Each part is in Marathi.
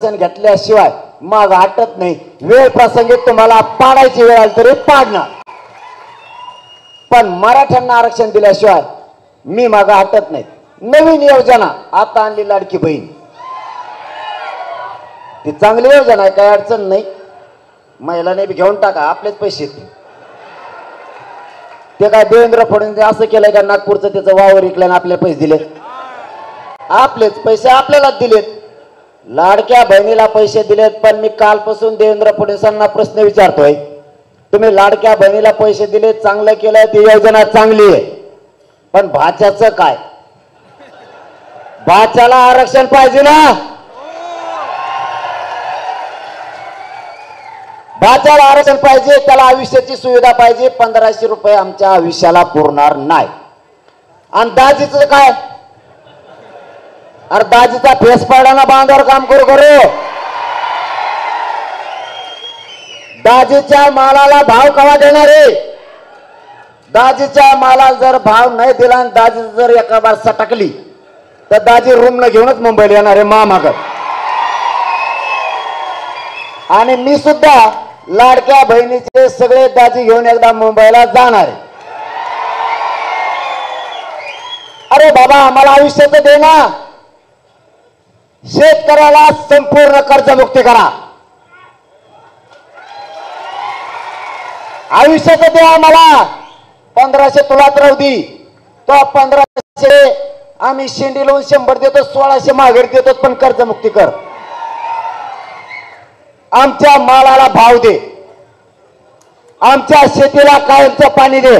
घेतल्याशिवाय मग हटत नाही। वेळ प्रसंगी तुम्हाला पाडायची वेळ आली तरी पाडणार, पण मराठ्यांना आरक्षण दिल्याशिवाय मी मग हटत नाही। नवीन योजना आता आणली लाडकी बहीण, ती चांगली योजना आहे, काही अडचण नाही। महिलांनी बी घेऊन टाका, आपलेच पैसे ते काय देवेंद्र फडणवीस असं केलंय का नागपूरचं त्याचं वावर विकल्याने आपले पैसे दिले? आपलेच पैसे आपल्याला दिलेत। लाडक्या बहिणीला पैसे दिलेत, पण मी कालपासून देवेंद्र फडणवीसांना प्रश्न विचारतोय, तुम्ही लाडक्या बहिणीला पैसे दिले, चांगलं केलंय, ती योजना चांगली आहे, पण भाच्याचं काय? भाच्याला आरक्षण पाहिजे ना? भाच्याला आरक्षण पाहिजे, त्याला आयुष्याची सुविधा पाहिजे। 1500 रुपये आमच्या आयुष्याला पुरणार नाही। आणि दाजीचं काय? अरे दाजीचा फेस पाडाना बांधावर काम करू करू। दाजीच्या मालाला भाव कवा देणार आहे? दाजीच्या मालाला जर भाव नाही दिला आणि दाजी जर एका बार सटकली तर दाजी रूम न घेऊनच मुंबईला येणार आहे मामागत। आणि मी सुद्धा लाडक्या बहिणीचे सगळे दाजी घेऊन एकदा मुंबईला जाणार आहे। अरे बाबा, आम्हाला आयुष्याचं दे ना। शेतकऱ्याला संपूर्ण कर्जमुक्ती करा, आयुष्याचं दे आम्हाला। 1500 तुलात राहू दे, तो 1500 आम्ही शेंडी लावून 100 देतो, 1600 माघारी देतो, पण कर्जमुक्ती कर। आमच्या मालाला भाव दे, आमच्या शेतीला कायमचं पाणी दे,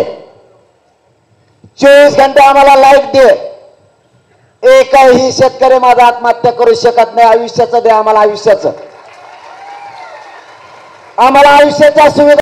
24 घंटे आम्हाला लाईट दे। एकही शेतकरी माझा आत्महत्या करू शकत नाही। आयुष्याचं दे आम्हाला, आयुष्याचं, आम्हाला आयुष्याच्या सुविधा